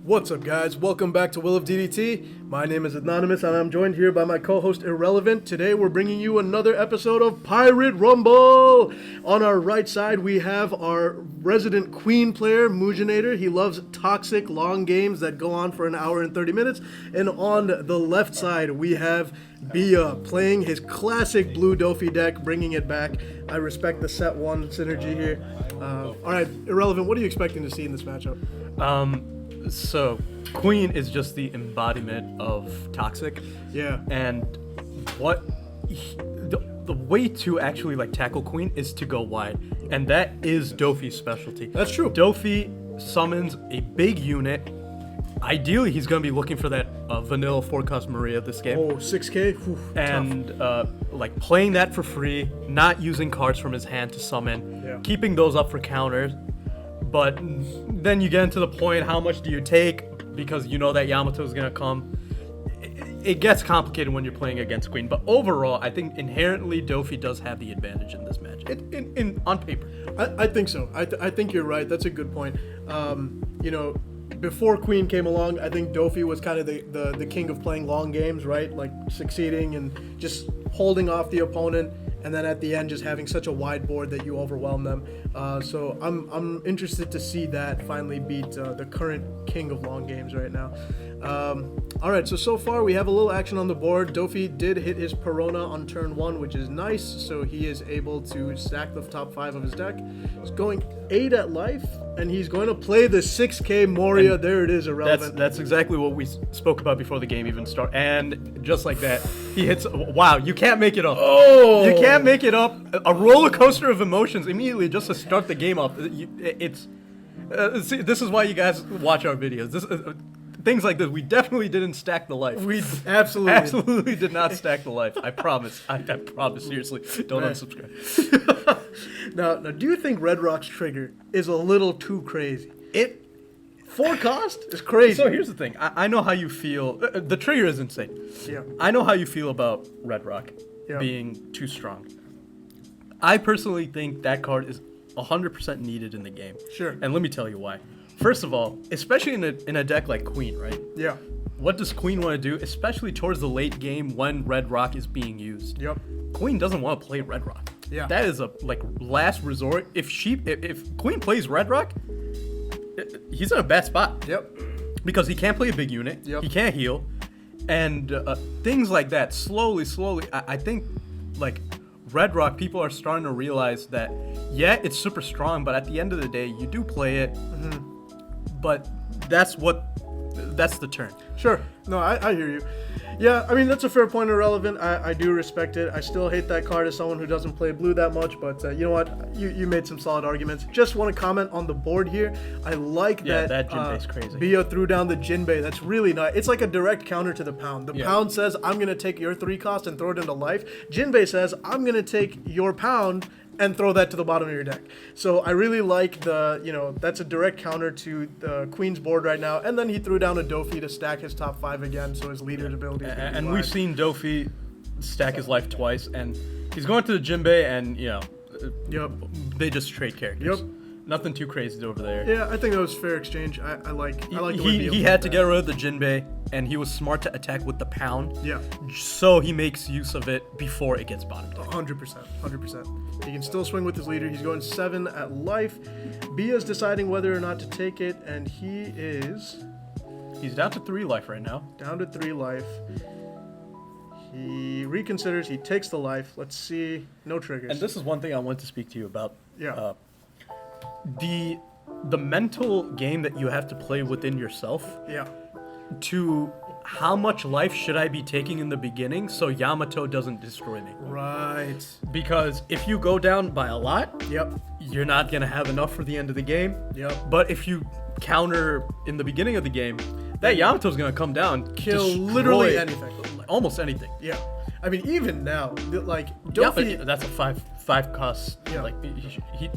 What's up, guys? Welcome back to Will of DDT. My name is Anonymous, and I'm joined here by my co-host Irrelevant. Today, we're bringing you another episode of Pirate Rumble. On our right side, we have our resident Queen player, Mujinator. He loves toxic, long games that go on for an hour and 30 minutes. And on the left side, we have Bia playing his classic blue Dofi deck, bringing it back. I respect the set one synergy here. All right, Irrelevant, what are you expecting to see in this matchup? So, Queen is just the embodiment of toxic. Yeah. And the way to actually tackle Queen is to go wide, and that is Dofi's specialty. That's true. Dofi summons a big unit. Ideally, he's going to be looking for that vanilla 4-cost Maria this game. Oh, 6K? Whew, and playing that for free, not using cards from his hand to summon, keeping those up for counters. But then you get into the point, how much do you take? Because you know that Yamato is going to come. It gets complicated when you're playing against Queen. But overall, I think inherently Dofi does have the advantage in this match. On paper. I think so. I think you're right. That's a good point. Before Queen came along, I think Dofi was kind of the king of playing long games, right? Like succeeding and just holding off the opponent. And then at the end, just having such a wide board that you overwhelm them. So I'm interested to see that finally beat the current king of long games right now. All right, so far we have a little action on the board. Dofi did hit his Perona on turn 1, which is nice. So he is able to stack the top 5 of his deck. He's going 8 at life, and he's going to play the 6K Moria. And there it is, Irrelevant. That's exactly what we spoke about before the game even started. And just like that, he hits. Wow, you can't make it up. Oh! You can't make it up. A roller coaster of emotions immediately just to start the game off. See, this is why you guys watch our videos. Things like this, we definitely didn't stack the life. We absolutely did not stack the life. I promise. I promise. Seriously, don't unsubscribe. Now, do you think Red Rock's trigger is a little too crazy? 4 cost is crazy. So here's the thing. I know how you feel. The trigger is insane. Yeah. I know how you feel about Red Rock being too strong. I personally think that card is 100% needed in the game. Sure. And let me tell you why. First of all, especially in a deck like Queen, right? Yeah. What does Queen want to do, especially towards the late game when Red Rock is being used? Yep. Queen doesn't want to play Red Rock. Yeah. That is a last resort. If Queen plays Red Rock, he's in a bad spot. Yep. Because he can't play a big unit. Yep. He can't heal, and things like that. Slowly, I think Red Rock, people are starting to realize that it's super strong, but at the end of the day, you do play it. Mm-hmm. But that's the turn. Sure. No, I hear you. Yeah, I mean, that's a fair point, Irrelevant. I do respect it. I still hate that card as someone who doesn't play blue that much, but you know what? You made some solid arguments. Just want to comment on the board here. I like that Jinbei's crazy. Bia threw down the Jinbei. That's really nice. It's like a direct counter to the Pound. The Pound says, I'm going to take your 3 cost and throw it into life. Jinbei says, I'm going to take your Pound and throw that to the bottom of your deck. So I really like that's a direct counter to the Queen's board right now. And then he threw down a Dofi to stack his top 5 again, so his leader's ability is going to be And we've seen Dofi stack his life twice, and he's going to the Jinbei, and they just trade characters. Yep. Nothing too crazy over there. Yeah, I think that was fair exchange. I like the way he had to get rid of the Jinbei, and he was smart to attack with the Pound. Yeah. So he makes use of it before it gets bottomed. 100%. He can still swing with his leader. He's going 7 at life. Bia's deciding whether or not to take it, and he's down to 3 life right now. Down to 3 life. He reconsiders. He takes the life. Let's see. No triggers. And this is one thing I want to speak to you about. Yeah. The mental game that you have to play within yourself. Yeah. To how much life should I be taking in the beginning so Yamato doesn't destroy me? Right. Because if you go down by a lot, Yep. you're not going to have enough for the end of the game. Yep. But if you counter in the beginning of the game, that Yamato's going to come down, kill literally anything. Almost anything. Yeah. I mean, even now, Dofi... Yeah, but that's a 5 cost. Yeah.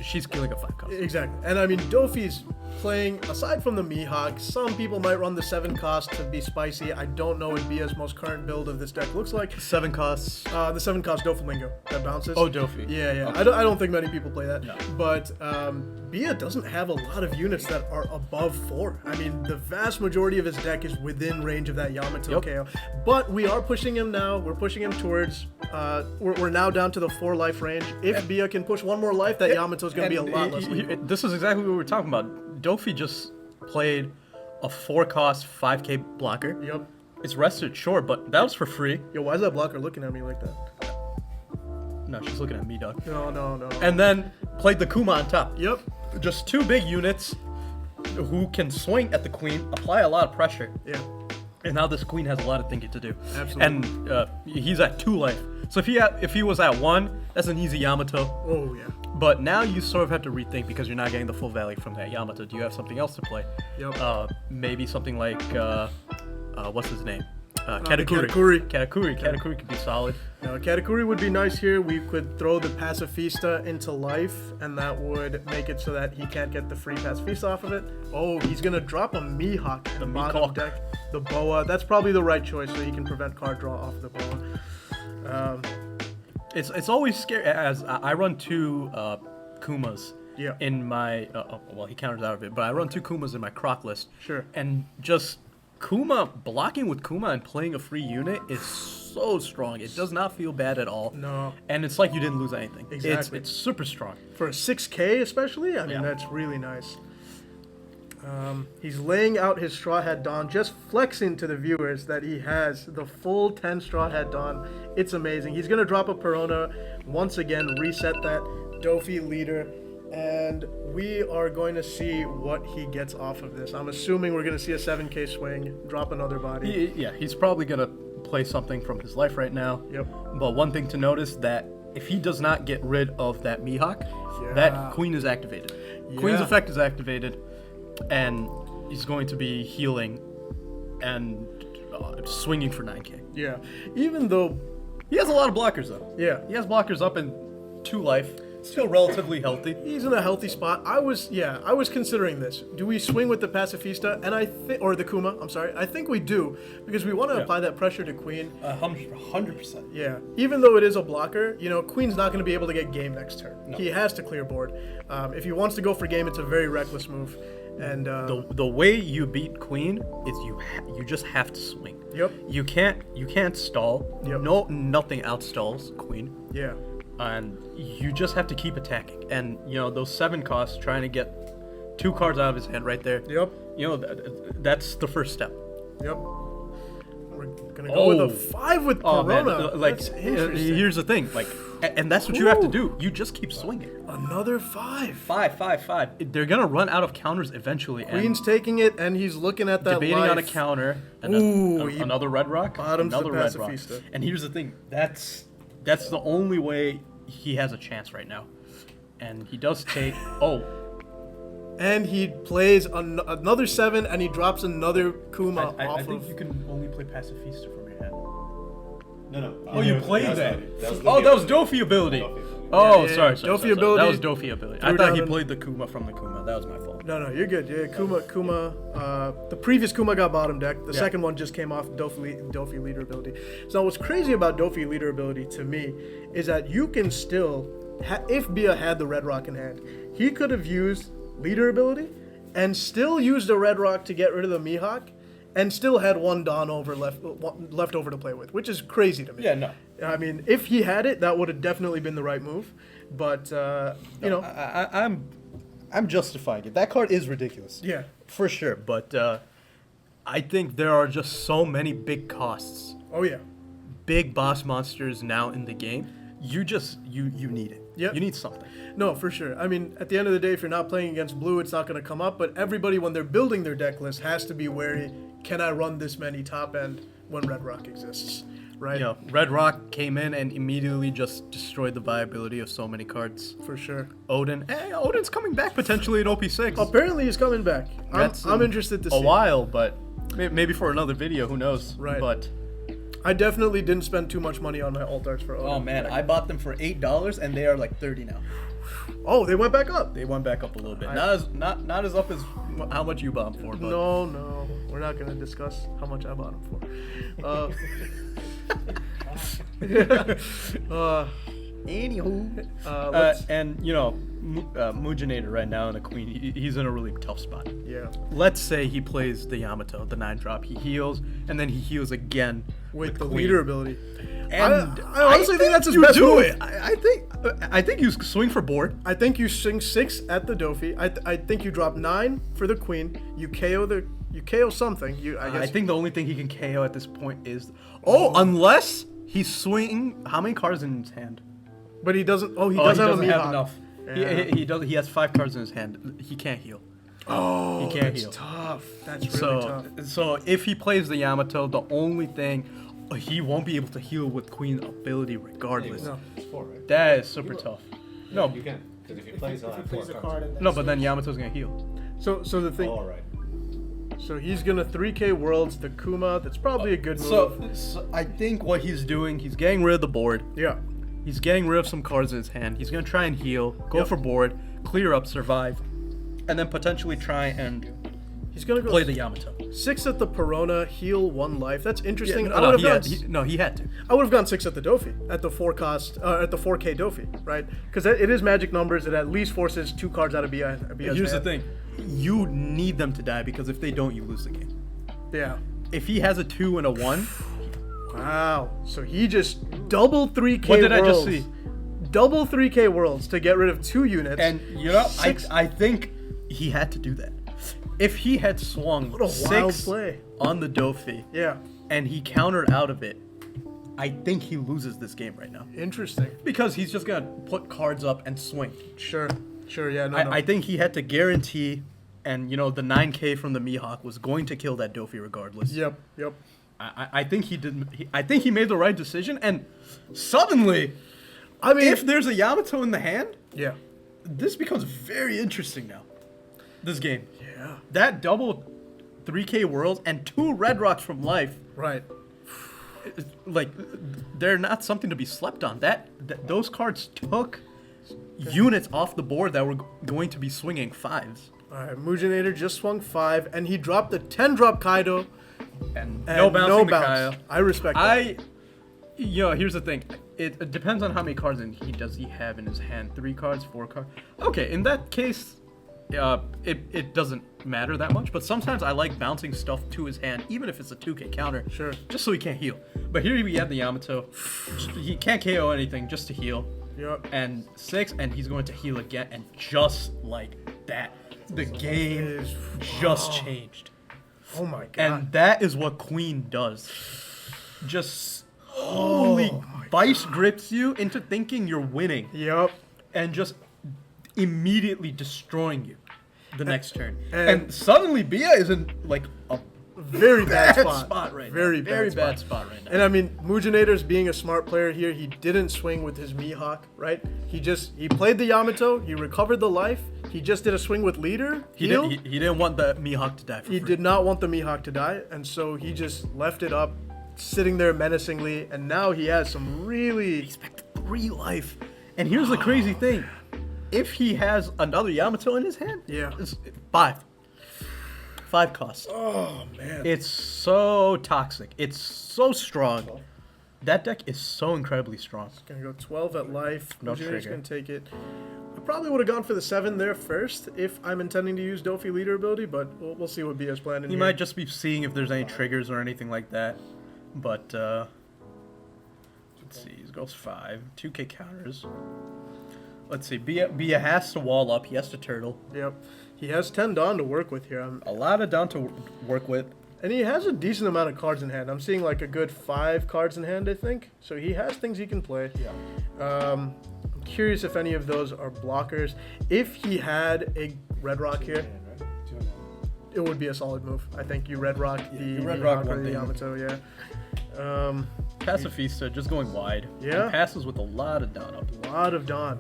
She's killing a 5 cost. Exactly. And I mean, Dofi's playing, aside from the Mihawk, some people might run the 7 cost to be spicy. I don't know what Bia's most current build of this deck looks like. 7 costs. The 7 cost Doflamingo that bounces. Oh, Dofi. Yeah. Okay. I don't think many people play that. No. But Bia doesn't have a lot of units that are above 4. I mean, the vast majority of his deck is within range of that Yamato KO. But we are pushing him now. We're pushing him towards. We're now down to the 4 life range. If Bia can push 1 more life, that Yamato's going to be a lot less lethal. This is exactly what we were talking about. Dofi just played a 4 cost 5k blocker. Yep. It's rested, sure, but that was for free. Yo, why is that blocker looking at me like that? No, she's looking at me, dog. No. And then played the Kuma on top. Yep. Just 2 big units who can swing at the queen, apply a lot of pressure. Yeah. And now this queen has a lot of thinking to do. Absolutely. And he's at 2 life. So if he was at 1, that's an easy Yamato. Oh, yeah. But now you sort of have to rethink because you're not getting the full value from that Yamato. Do you have something else to play? Yep. Maybe something like, what's his name? Katakuri. Katakuri could be solid. Now, Katakuri would be nice here. We could throw the Pacifista into life, and that would make it so that he can't get the free Pacifista off of it. Oh, he's going to drop a Mihawk in the bottom deck. The Boa. That's probably the right choice, so he can prevent card draw off the Boa. It's always scary, as I run 2 Kumas in my... well, he counters out of it, but I run 2 Kumas in my croc list. Sure. And just blocking with Kuma and playing a free unit is so strong. It does not feel bad at all. No. And it's like you didn't lose anything. Exactly. It's super strong. For a 6K especially, I mean, that's really nice. He's laying out his Straw Hat Dawn, just flexing to the viewers that he has the full 10 Straw Hat Dawn. It's amazing. He's going to drop a Perona, once again, reset that Dofi leader, and we are going to see what he gets off of this. I'm assuming we're going to see a 7K swing, drop another body. He's probably going to play something from his life right now. Yep. But one thing to notice, that if he does not get rid of that Mihawk, that Queen is activated. Queen's effect is activated, and he's going to be healing and swinging for 9k. Yeah. Even though... He has a lot of blockers, though. Yeah. He has blockers up in 2 life. Still relatively healthy. He's in a healthy spot. I was considering this. Do we swing with the Pacifista or the Kuma? I'm sorry. I think we do because we want to apply that pressure to Queen. 100%. Yeah. Even though it is a blocker, Queen's not going to be able to get game next turn. No. He has to clear board. If he wants to go for game, it's a very reckless move. And the way you beat Queen is you just have to swing. Yep. You can't stall. Yep. Nothing outstalls Queen. Yeah. And you just have to keep attacking. And, those 7 costs, trying to get 2 cards out of his hand right there. Yep. That's the first step. Yep. We're going to go with a 5 with Perona. That's interesting. Here's the thing. And that's what you have to do. You just keep swinging. Another 5. 5. They're going to run out of counters eventually. Queen's taking it, and he's looking at that debating life. on a counter. And another Red Rock. Bottoms another the Red Rock. Pacifista. And here's the thing. That's the only way he has a chance right now. And he does take... And he plays another 7, and he drops another Kuma I think you can only play Pacifista from your hand. No. Oh, you played that. That was Dofi ability. Sorry. Dofi ability. That was Dofi ability. I thought he played the Kuma from the Kuma. That was my fault. No, you're good. Yeah, Kuma. The previous Kuma got bottom deck. The second one just came off Dofi leader ability. So what's crazy about Dofi leader ability to me is that you can still, if Bia had the Red Rock in hand, he could have used leader ability and still used a Red Rock to get rid of the Mihawk, and still had 1 Dawn left over to play with, which is crazy to me. Yeah, no. I mean, if he had it, that would have definitely been the right move. But I'm justifying it. That card is ridiculous. Yeah, for sure. But I think there are just so many big costs. Oh yeah. Big boss monsters now in the game. You need it. Yep. You need something. No, for sure. I mean, at the end of the day, if you're not playing against blue, it's not going to come up. But everybody, when they're building their deck list, has to be wary. Can I run this many top end when Red Rock exists? Right? Red Rock came in and immediately just destroyed the viability of so many cards. For sure. Odin. Hey, Odin's coming back potentially in OP6. Apparently he's coming back. I'm interested to see. A while, but maybe for another video, who knows? Right. But I definitely didn't spend too much money on my alt arts for Odin. Oh man, I bought them for $8 and they are like 30 now. Oh, they went back up. They went back up a little bit. Not as up as how much you bought them for. But. No, we're not gonna discuss how much I bought them for. Anywho, and you know, Mujinator right now in the queen, he's in a really tough spot. Yeah. Let's say he plays the Yamato, the 9-drop. He heals, and then he heals again with the queen. leader ability. And I honestly think that's his you best do move. it. I think you swing for board. I think you swing 6 at the Dofi. I think you drop 9 for the queen. You KO something. I think the only thing he can KO at this point is unless he's swinging how many cards in his hand? But he doesn't. Oh, he He doesn't doesn't have Mihawk. enough. Yeah. He does. He has 5 cards in his hand. He can't heal. Oh, he can't that's heal. tough. That's really tough. So if he plays the Yamato, the only thing he won't be able to heal with queen ability regardless. No. It's 4, right? That is super tough. No, You can. Because if he plays, he'll have 4 a cards. card and then no, but then Yamato's gonna heal. So the thing. All right. So he's gonna 3K Worlds the Kuma. That's probably a good move. So I think what he's doing, he's getting rid of the board. Yeah. He's getting rid of some cards in his hand. He's gonna try and heal, go Yep. for board, clear up, survive, and then potentially try and He's gonna go play the Yamato. 6 at the Perona, heal 1 life. That's interesting. Yeah, I would have he had to. I would have gone 6 at the Dofi, at the 4 cost, at the 4K Dofi, right? Because it is magic numbers. It at least forces 2 cards out of Bia's Here's the hand. thing, you need them to die because if they don't, you lose the game. Yeah. If he has a 2 and a 1, Wow. So he just double 3K what did I Worlds. just see? Double 3K Worlds to get rid of 2 units. And you know, 6 I think he had to do that. If he had swung What a 6 wild play. on the Dofi Yeah. and he countered out of it, I think he loses this game right now. Interesting. Because he's just gonna put cards up and swing. Sure. Yeah. No. I think he had to guarantee, and you know the 9K from the Mihawk was going to kill that Dofi regardless. Yep. I think he did. I think he made the right decision, and suddenly, I mean, if there's a Yamato in the hand, yeah. this becomes very interesting now. This game, Yeah. that double 3K Worlds and 2 Red Rocks from life, Right. like they're not something to be slept on. Those cards took units off the board that were going to be swinging 5s. All right. Mujinator just swung 5, and he dropped the 10-drop Kaido. And And no bouncing no the bounce. Kaya. I respect that. Here's the thing. It depends on how many cards he have in his hand. 3 cards, 4 cards. Okay, in that case, it doesn't matter that much. But sometimes I like bouncing stuff to his hand, even if it's a 2K counter. Sure. Just so he can't heal. But here we have the Yamato. He can't KO anything, just to heal. Yep. And 6, and he's going to heal again. And just like that, the game is- just changed. Oh my god. And that is what Queen does. Just holy vice grips you into thinking you're winning Yep. and just immediately destroying you the next turn. and- And suddenly Bia is in like a Very bad bad spot. spot right now. Very Very bad bad spot. spot right now. And I mean, Mujinator's being a smart player here. He didn't swing with his Mihawk, right? He played the Yamato. He recovered the life. He just did a swing with leader. He heal. didn't want the Mihawk to die for He free. did not want the Mihawk to die, and so he just left it up, sitting there menacingly. And now he has some really. Expect 3 life. And here's the crazy thing. If he has another Yamato in his hand, Yeah. it's 5. 5 cost. Oh man. It's so toxic. It's so strong. That deck is so incredibly strong. Gonna go 12 at life. No Mujinator's trigger. gonna take it. I probably would have gone for the 7 there first if I'm intending to use Dofi leader ability, but we'll see what Bia's planning. He here. might just be seeing if there's any triggers or anything like that. But, let's see. He goes 5. 2K counters. Let's see. Bia has to wall up. He has to turtle. Yep. He has 10 Dawn to work with here. A lot of down to work with. And he has a decent amount of cards in hand. I'm seeing like a good 5 cards in hand, I think. So he has things he can play. Yeah. I'm curious if any of those are blockers. If he had a Red Rock here, Right? 2 and 1. it would be a solid move. I think you Red Rock the you Red Mihawk Rock or one the thing. Yamato, yeah. Pacifista just going wide. Yeah. He passes with a lot of down up. A lot of Dawn.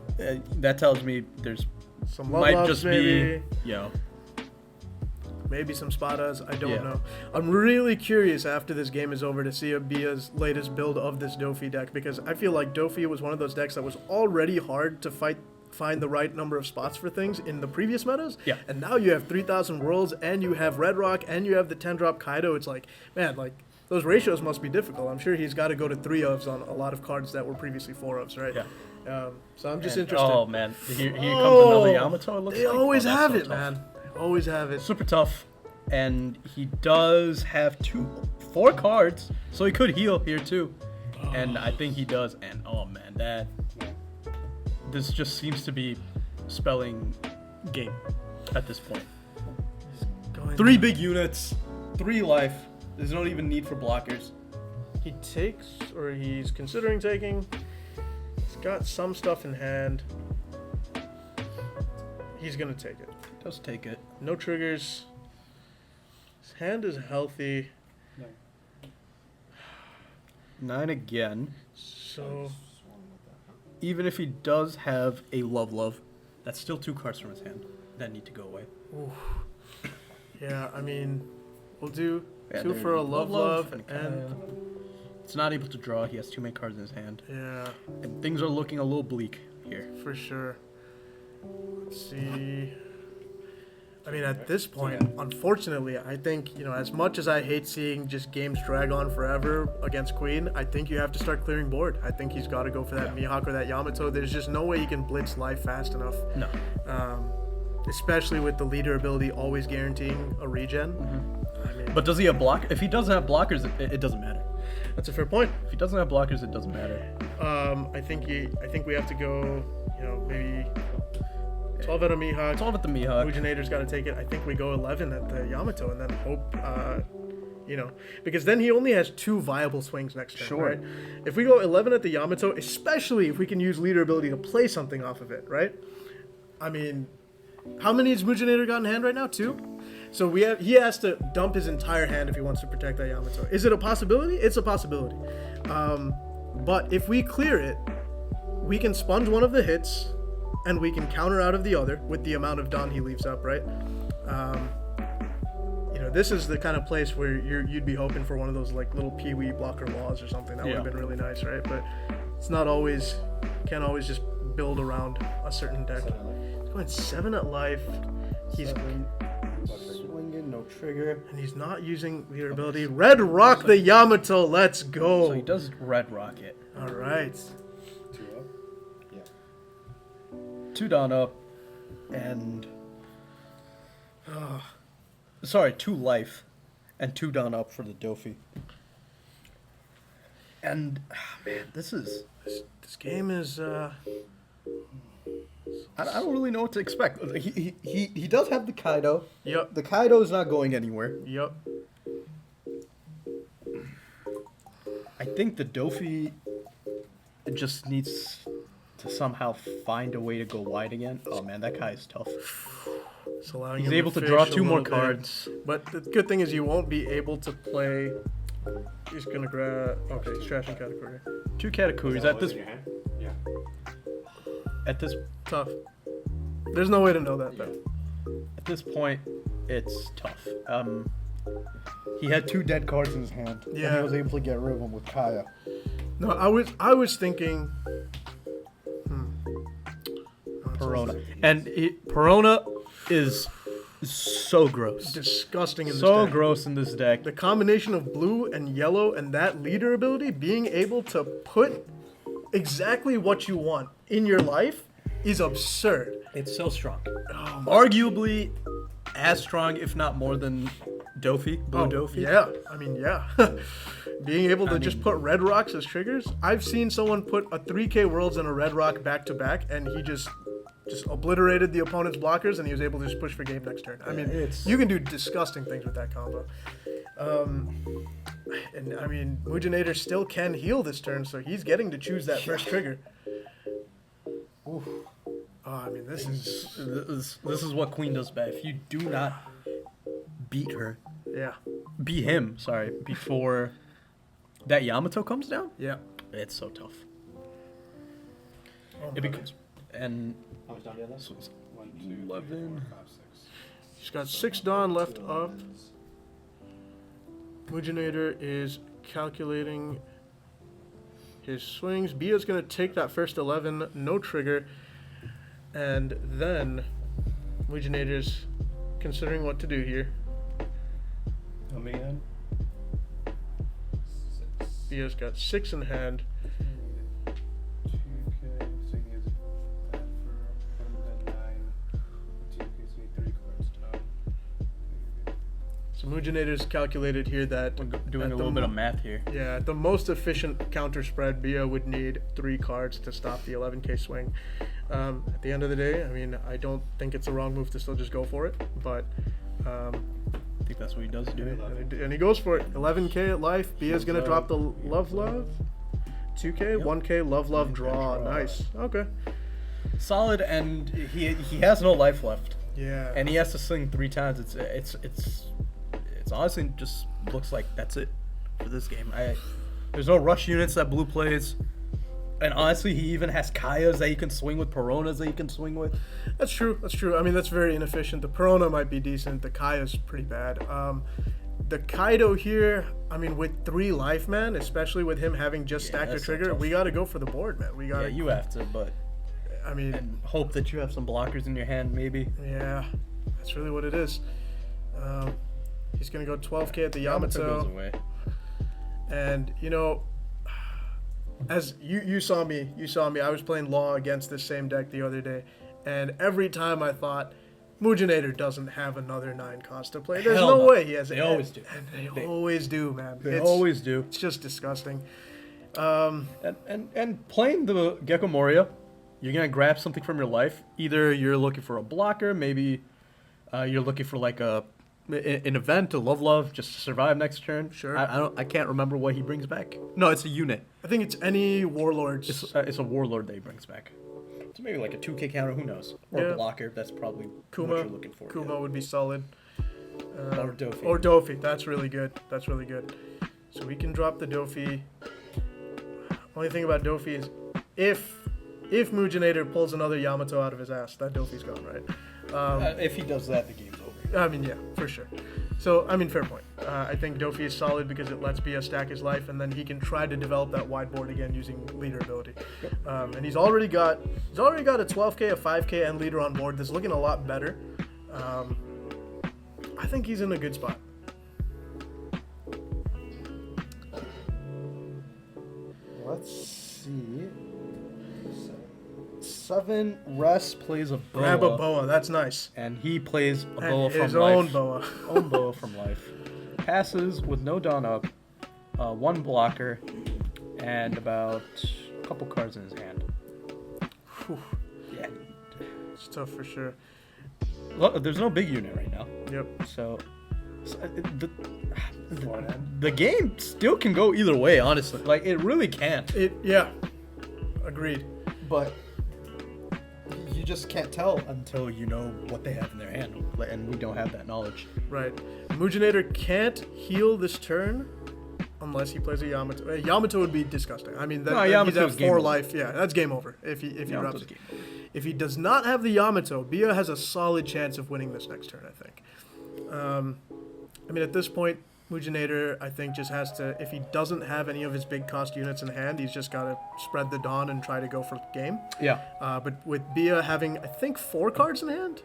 That tells me there's Some love might loves, just maybe. be, you know. maybe some Spadas. I don't Yeah. know. I'm really curious after this game is over to see Abia's latest build of this Dofi deck, because I feel like Dofi was one of those decks that was already hard to find the right number of spots for things in the previous metas. Yeah. And now you have 3,000 Worlds, and you have Red Rock, and you have the 10-drop Kaido. It's like, man, like, those ratios must be difficult. I'm sure he's got to go to 3-ofs on a lot of cards that were previously 4-ofs, right? Yeah. So I'm just And- interested. Oh man, here comes another Yamato. It looks They like. always That's have so it, tough. man. They always have it. Super tough, and he does have 4 cards, so he could heal here too, and I think he does. And oh man, this just seems to be spelling game at this point. Going 3 big units, 3 life. There's not even need for blockers. He takes, or he's considering taking. He's got some stuff in hand. He's gonna take it. He does take it. No triggers. His hand is healthy. 9 again. So Even if he does have a love, that's still 2 cards from his hand that need to go away. yeah, I mean, we'll do Yeah, 2 there for a you go. love, and and it's not able to draw. He has too many cards in his hand, yeah, and things are looking a little bleak here. for sure. Let's see. I mean, at this point, unfortunately, I think, as much as I hate seeing just games drag on forever against Queen, I think you have to start clearing board. I think he's got to go for that Mihawk or that Yamato. There's just no way he can blitz life fast enough. No. Especially with the leader ability always guaranteeing a regen. I mean, But does he have block? If he doesn't have blockers, it doesn't matter. that's a fair point. If he doesn't have blockers, it doesn't matter. I think we have to go, maybe 12 at a Mihawk. It's all about the Mihawk. Mujinator's got to take it. I think we go 11 at the Yamato and then hope, because then he only has 2 viable swings next turn, Sure. right? If we go 11 at the Yamato, especially if we can use leader ability to play something off of it, right? I mean, how many has Mujinator got in hand right now? 2? So he has to dump his entire hand if he wants to protect that Yamato. Is it a possibility? It's a possibility. But if we clear it, we can sponge one of the hits, and we can counter out of the other with the amount of Dawn he leaves up, right? This is the kind of place where you'd be hoping for one of those like little peewee blocker laws or something. That would have been really nice, right? But it's not always, can't always just build around a certain deck. He's going 7 at life. He's Swinging, no trigger. and he's not using leader ability. Red Rock the Yamato, let's go. So he does Red Rocket. All right. 2 up. Yeah. 2 down up, and 2 life, and 2 down up for the Dofi. And man, this is This game is I don't really know what to expect. He does have the Kaido. Yep. The Kaido is not going anywhere. Yep. I think the Dofi just needs to somehow find a way to go wide again. Oh man, that guy is tough. It's allowing He's him able to fish draw a 2 more little bit. cards. But the good thing is you won't be able to play. He's gonna grab. Okay, he's trashing category. 2 Katakuris at this In your hand? Yeah. at this Tough. There's no way to know that though. at this point. It's tough. He had 2 dead cards in his hand. And Yeah. he was able to get rid of them with Kaya. No, I was thinking. Perona. And Perona is so gross. Disgusting in this So deck. gross in this deck. The combination of blue and yellow and that leader ability, being able to put exactly what you want in your life, is absurd. It's so strong. Oh, Arguably as strong, if not more than Dofi, Blue Dofi. Yeah, I mean, yeah. Being able to just put red rocks as triggers. I've seen someone put a 3K Worlds and a red rock back to back, and he just obliterated the opponent's blockers, and he was able to just push for game next turn. I mean, you can do disgusting things with that combo. And I mean, Mujinator still can heal this turn, so he's getting to choose that first trigger. Oof. Oh, I mean, this is what Queen does best. If you do not beat her, yeah, beat him, sorry, before that Yamato comes down, yeah. it's so tough. Oh, It becomes, and How much down do you have left? so it's 1, 2, 3, 4, 11. 5, 6. He's got 6 Dawn left up. Mujinator is calculating his swings. Bia's going to take that first 11, no trigger. And then Mujinator's considering what to do here. How many hand? 6. Bia's got 6 in hand. 2K, so he needs that from the 9. 2K, so we need 3 cards down. So Mujinator's calculated here that We're doing at a the little bit mo- of math here. Yeah, at the most efficient counter spread, Bia would need 3 cards to stop the 11k swing. At the end of the day, I mean, I don't think it's a wrong move to still just go for it, but I think that's what he does do. and he goes for it. 11k at life. Bia's gonna drop the love, 2k, 1k, love, draw. Nice. Okay. Solid, and he has no life left, Yeah. and he has to swing 3 times. It's honestly just looks like that's it for this game. There's no rush units that blue plays. And honestly, he even has Kayas that he can swing with, Peronas that he can swing with. That's true. That's true. I mean, that's very inefficient. The Perona might be decent. The Kaya's pretty bad. The Kaido here, I mean, with 3 life, man, especially with him having just stacked a that's trigger, tough. we got to go for the board, man. We got Yeah, to. you have to, but I mean, and hope that you have some blockers in your hand, maybe. yeah, that's really what it is. He's gonna go 12k at the Yamato goes Yamato, away. and you know, as you saw me, I was playing Law against this same deck the other day, and every time I thought, Mujinator doesn't have another 9 cost to play. There's Hell no no. way he has. They always do. And they always do, man. They always do. It's just disgusting. And playing the Gecko Moria, you're gonna grab something from your life. Either you're looking for a blocker, maybe you're looking for like an event, a love, just to survive next turn. Sure. I can't remember what he brings back. No, it's a unit. I think it's any warlords. It's a warlord that he brings back. So maybe like a 2k counter, who knows? Or Yeah. a blocker, that's probably Kuma, what you're looking for. Kuma would be solid. Or Dofi. Or Dofi. That's really good. That's really good. So we can drop the Dofi. Only thing about Dofi is if Mujinator pulls another Yamato out of his ass, that Dofi's gone, right? If he does that, the game's over. I mean, yeah, for sure. So, I mean, fair point. I think Dofi is solid because it lets Bia stack his life, and then he can try to develop that wide board again using leader ability. And he's already got a 12k, a 5k, and leader on board that's looking a lot better. I think he's in a good spot. Let's see. 7 Russ plays a boa. Grab a boa, that's nice. And he plays a And boa from his life. own boa. Own boa from life. Passes with no dawn up, 1 blocker, and about a couple cards in his hand. Whew, Yeah. it's tough for sure. Look, there's no big unit right now. Yep. So One end. the game still can go either way, honestly. Like, it really can. Yeah. Agreed. But you just can't tell until you know what they have in their hand. And we don't have that knowledge. Right. Mujinator can't heal this turn unless he plays a Yamato. Yamato would be disgusting. I mean, he's Yamato's at game 4 over. life. Yeah, that's game over if he Yamato's drops it. game over. If he does not have the Yamato, Bia has a solid chance of winning this next turn, I think. I mean, at this point, Mujinator, I think, just has to, if he doesn't have any of his big cost units in hand, he's just got to spread the Dawn and try to go for the game. Yeah. But with Bia having, I think, 4 cards in hand,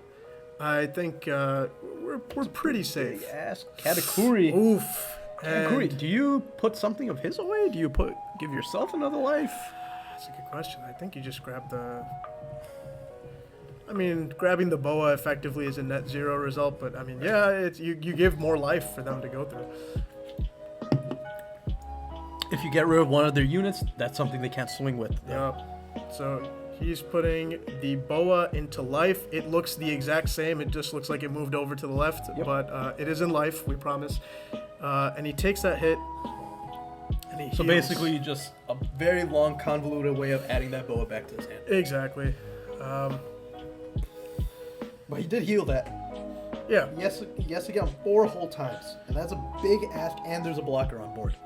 I think we're pretty safe. Big ass Katakuri. Oof. Katakuri, And do you put something of his away? Do you give yourself another life? that's a good question. I think you just grab the... I mean, grabbing the boa effectively is a net 0 result, but I mean, yeah, it's you give more life for them to go through. If you get rid of one of their units, that's something they can't swing with. Yep. So he's putting the boa into life. It looks the exact same. It just looks like it moved over to the left, but it is in life, we promise. And he takes that hit. And he So heals. basically, just a very long, convoluted way of adding that boa back to his hand. Exactly. But he did heal that. Yeah. Yes, to get him 4 whole times, and that's a big ask. And there's a blocker on board.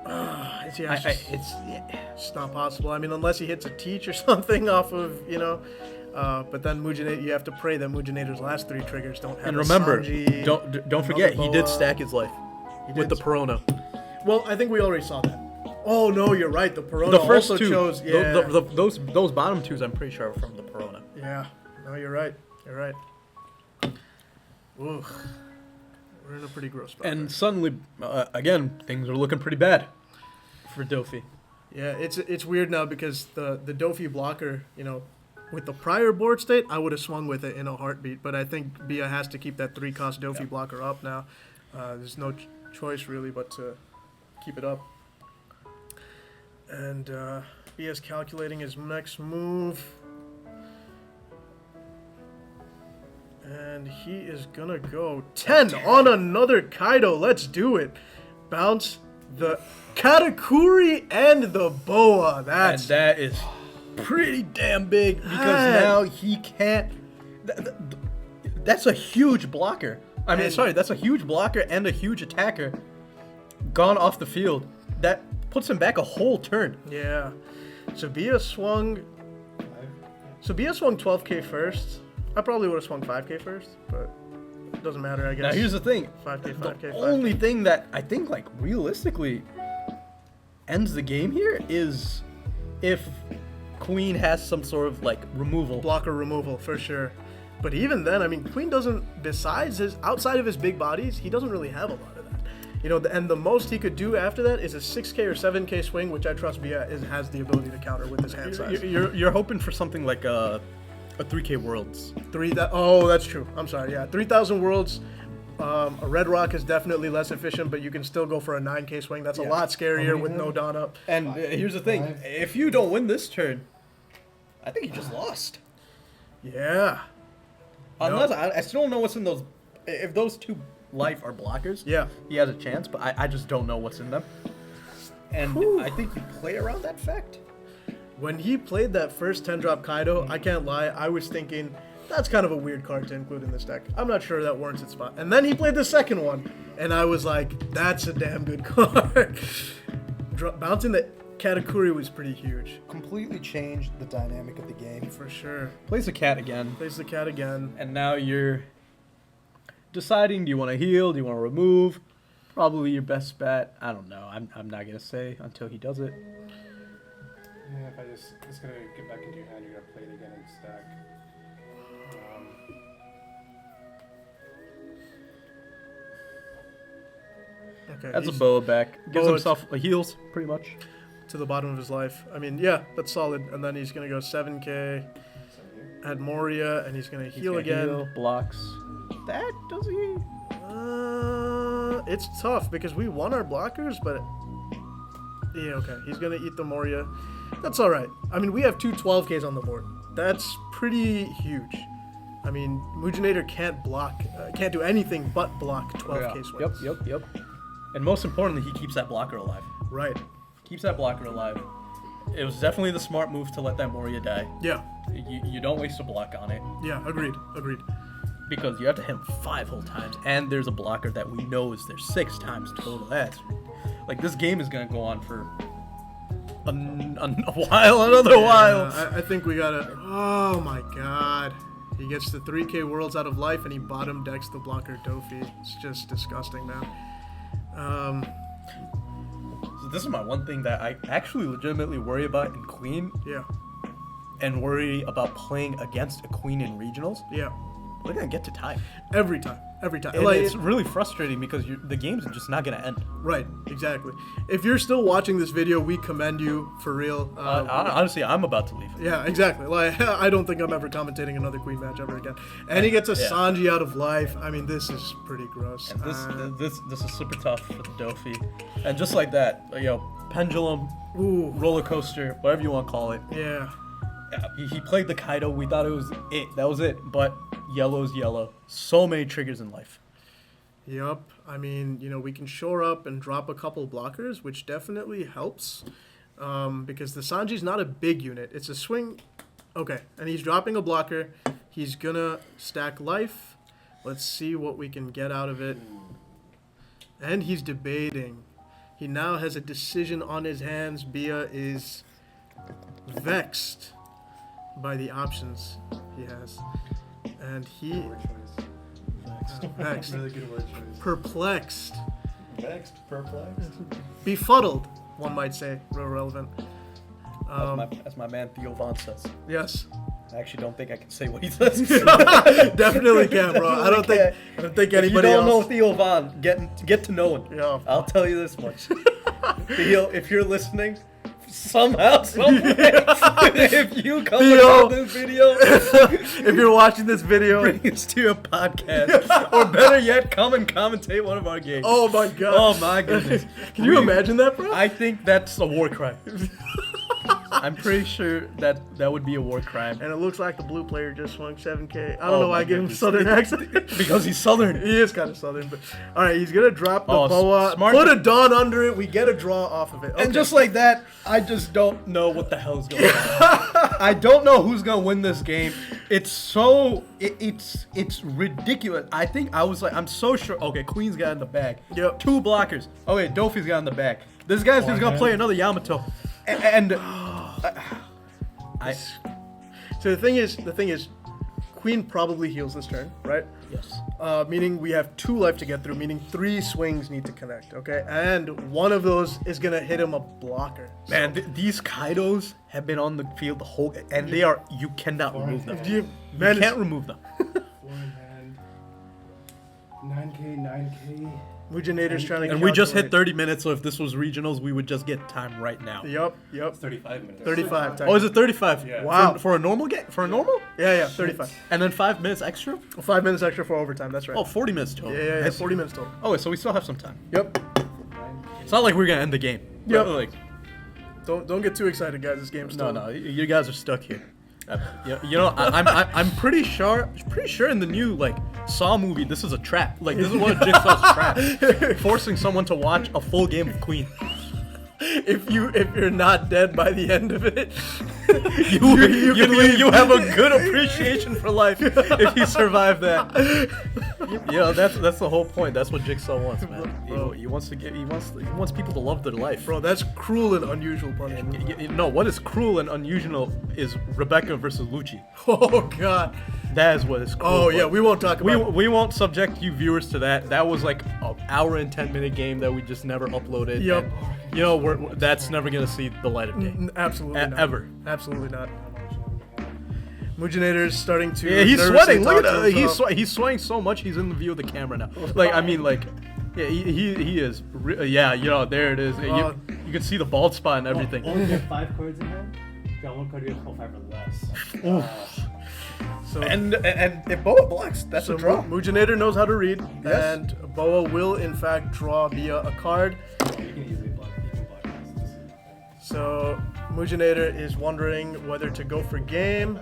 It's not possible. I mean, unless he hits a teach or something off of, But then Mugenator, you have to pray that Mugenator's last 3 triggers don't have. And a remember, Sanji, don't forget, another he did Boa. stack his life He with did. the Perona. Well, I think we already saw that. Oh no, you're right. The Perona The first also two, chose. Yeah. those bottom 2s, I'm pretty sure are from the Perona. Yeah. No, you're right. You're right. Ooh. We're in a pretty gross spot. And suddenly, again, things are looking pretty bad for Dofi. Yeah, it's weird now because the Dofi blocker, with the prior board state, I would have swung with it in a heartbeat. But I think Bia has to keep that 3-cost Dofi blocker up now. There's no choice really but to keep it up. And Bia's calculating his next move. And he is gonna go 10 on another Kaido. Let's do it. Bounce the Katakuri and the Boa. And That's that is pretty damn big because That- now he can't. That's a huge blocker. I mean, And- sorry, that's a huge blocker and a huge attacker gone off the field. That puts him back a whole turn. yeah. So Bia swung 12k first. I probably would have swung 5k first, but it doesn't matter, I guess. Now here's the thing. 5k, 5k, The 5k. only thing that I think like realistically ends the game here is if Queen has some sort of like removal. Blocker removal for sure. But even then, I mean, Queen doesn't, outside of his big bodies, he doesn't really have a lot of that. And the most he could do after that is a 6k or 7k swing, which I trust Bia has the ability to counter with his hand size. You're hoping for something like a 3K Worlds. Oh, that's true. I'm sorry. Yeah, 3,000 worlds. A red rock is definitely less efficient, but you can still go for a 9k swing. That's a lot scarier with no Dawn up. And here's the thing: if you don't win this turn, I think you just lost. Yeah. Unless I still don't know what's in those. If those 2 life are blockers, Yeah. he has a chance. But I just don't know what's in them. And Whew. I think you play around that fact. When he played that first 10-drop Kaido, I can't lie, I was thinking, that's kind of a weird card to include in this deck. I'm not sure that warrants its spot. And then he played the second one, and I was like, that's a damn good card. Bouncing the Katakuri was pretty huge. Completely changed the dynamic of the game. For sure. Plays the cat again, Plays the cat again. and now you're deciding: do you want to heal? Do you want to remove? Probably your best bet. I don't know. I'm not gonna say until he does it. Yeah, if it's gonna get back into your hand, you're gonna play it again and stack. Okay. That's a he's Boa back. Gives Boa- himself a heals, pretty much. to the bottom of his life. I mean, yeah, that's solid. And then he's going to go 7k, add Moria, and he's going to He's heal gonna again. heal, blocks. That does he? It's tough because we won our blockers, but yeah, okay. He's gonna eat the Moria. That's all right. I mean, we have 2 12Ks on the board. That's pretty huge. I mean, Mugenator can't block, can't do anything but block 12K swings. Yep. And most importantly, he keeps that blocker alive. Right. Keeps that blocker alive. It was definitely the smart move to let that Moria die. Yeah. You don't waste a block on it Yeah. Agreed. because you have to hit him 5 whole times, and there's a blocker that we know is there 6 times total. That's like this game is gonna go on for a while, another while. I think we gotta. Oh my God. He gets the 3K worlds out of life, and he bottom decks the blocker Dofi. It's just disgusting, man. So this is my one thing that I actually legitimately worry about in Queen, Yeah. and worry about playing against a Queen in regionals. Yeah. We're gonna get to tie. Every time. And it's really frustrating because the game's just not gonna end. Right, exactly. If you're still watching this video, we commend you for real. Honestly, I'm about to leave. Yeah, exactly. Like, I don't think I'm ever commentating another Queen match ever again. And he gets a Yeah. Sanji out of life. I mean, this is pretty gross. And this is super tough for the Dofi. And just like that, pendulum, Ooh, roller coaster, whatever you want to call it. yeah. He played the Kaido. We thought it was it. That was it. But yellow's yellow. So many triggers in life. Yup. I mean, we can shore up and drop a couple blockers, which definitely helps. Because the Sanji's not a big unit. It's a swing. Okay, and he's dropping a blocker. He's gonna stack life. Let's see what we can get out of it. And he's debating. He now has a decision on his hands. Bia is vexed. by the options he has. And he Word choice. vexed, Really good word choice. perplexed, Vexed, perplexed. befuddled, one might say, real relevant. As my man Theo Von says. Yes. I actually don't think I can say what he says. Definitely can, bro. I don't think If you anybody don't know else. Theo Von, get to know him. Yeah. I'll tell you this much. Theo, if you're listening, somehow, someway, if you come Theo. across this video, If you're watching this video, bring us to your podcast. Or better yet, come and commentate one of our games. oh my god. Oh my goodness. Can you imagine that, bro? I think that's a war crime. I'm pretty sure that would be a war crime. And it looks like the blue player just swung 7K. I don't Oh know why my I gave him goodness. southern accent. Because he's southern. He is kind of southern, but all right, he's gonna drop the Oh, boa, smart. put a dawn under it. We get a draw off of it, okay. And just like that, I just don't know what the hell's going on. I don't know who's gonna win this game. It's so it's ridiculous. I think I'm so sure. Okay, Queen's got in the bag. Yep. 2 blockers. Okay, Dofi's got in the bag. This guy's just gonna play another Yamato. And So the thing is, Queen probably heals this turn, right? yes. Meaning we have 2 life to get through. Meaning 3 swings need to connect, okay? And one of those is gonna hit him a blocker. So- Man, these Kaidos have been on the field the whole, and they are. You cannot remove them. Do you, You man, can't remove them. 4 in hand. 9K. Mujinator's trying to. And we just hit calculate. 30 minutes, so if this was regionals, we would just get time right now. Yep. It's 35 minutes. 35. Oh, is it 35? Yeah. Wow. For a normal game? For a normal? Yeah, 35. And then 5 minutes extra? 5 minutes extra for overtime. That's right. Oh, 40 minutes total. Yeah, 40 minutes total. Oh, so we still have some time. Yep. 9K. It's not like we're gonna end the game. Yep. Like, Don't get too excited, guys. This game's still. no, you guys are stuck here. You know, I'm pretty sure in the new like Saw movie, this is a trap. Like this is one of Jigsaw's trap, forcing someone to watch a full game of Queen. If you're not dead by the end of it, You have a good appreciation for life if you survive that. Yeah, that's the whole point. That's what Jigsaw wants, man. Bro. He wants people to love their life. bro, that's cruel and unusual punishment. No, what is cruel and unusual is Rebecca versus Lucci. Oh god. That is what is cruel. Oh yeah, we won't talk about it. We won't subject you viewers to that. That was like an hour and 10-minute game that we just never uploaded. Yep. And, you know, that's never gonna see the light of day. Absolutely not. Ever. Absolutely not. Mujinator's starting to. Yeah, he's nervously sweating. Look talk at to that. himself. He's sweating so much. He's in the view of the camera now. Like I mean, like, yeah, he is. Yeah, you know, there it is. You can see the bald spot and everything. Only get 5 cards in hand. Got 1 card, you get 5 or less. So, And if Boa blocks, that's so a draw. Mujinator knows how to read, Yes. and Boa will in fact draw via a card. You can easily block. You can block this. So Mujinator is wondering whether to go for game.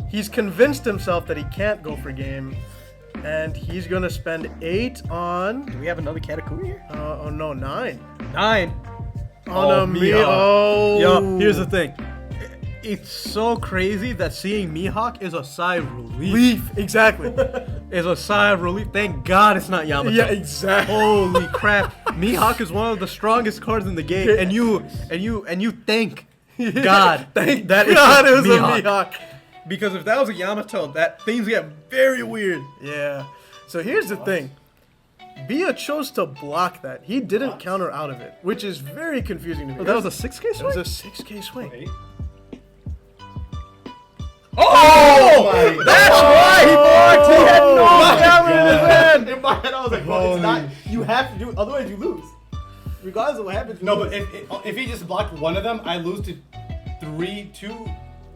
He's convinced himself that he can't go for game, and he's gonna spend 8 on. Do we have another Katakuri here? Oh no, 9 9. on a Mihawk. Oh. Yo, here's the thing. It's so crazy that seeing Mihawk is a sigh of relief. Leaf, exactly. Is a sigh of relief. Thank God it's not Yamato. Yeah, exactly. Holy crap! Mihawk is one of the strongest cards in the game, and you thank God Thank that God it was a Mihawk. Mihawk. Because if that was a Yamato, that things get very weird. Yeah. So here's the thing. Bia chose to block that. He didn't counter out of it, which is very confusing to me. Oh, that was a 6K It swing? was a 6K swing. 8. Oh! That's why he blocked! He had no Oh, camera in his hand! In my head, I was like, bro, it's not. You have to do it, otherwise you lose. Regardless of what happens. No, but if he just blocked one of them, I lose to 3, 2,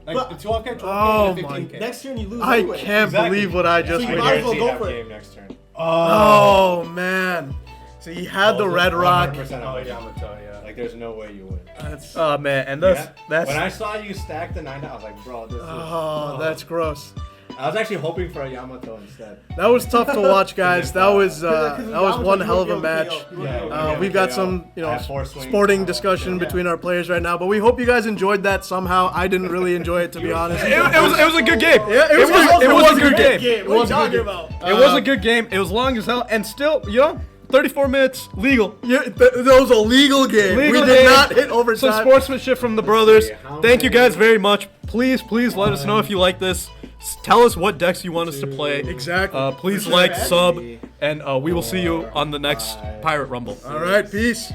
like But- 2 off K, 12K, Oh and my 15K. next turn you lose. I anyway. can't Exactly. believe what I just So you witnessed. might as well go have for it. game next turn. Oh man. So he had the red rock. 100% on Yamato, yeah. Like there's no way you win. That's Oh man, and Yeah. that's When I saw you stack the 9, I was like, bro, this is. oh, that's gross. I was actually hoping for a Yamato instead. That was tough to watch, guys. That was Because one Yamato, hell of you a won't be able to match. KO. You won't be able to Yeah. KO. We've got KO. some, I have 4 swings. sporting discussion Yeah. between our players right now, but we hope you guys enjoyed that somehow. I didn't really enjoy it, to be honest. it was a good game. Yeah, It was a good game. What are you talking about? It was a good game. It was long as hell, and still, you know, 34 minutes legal. Yeah, that was a legal game. Legal we did game. not hit Some overtime. sportsmanship from the brothers. How Thank you many- guys very much. please let us know if you like this. Tell us what decks you want us to play. Exactly. Please For sure. like, sub, and we will see you on the next Pirate Rumble. All right, peace.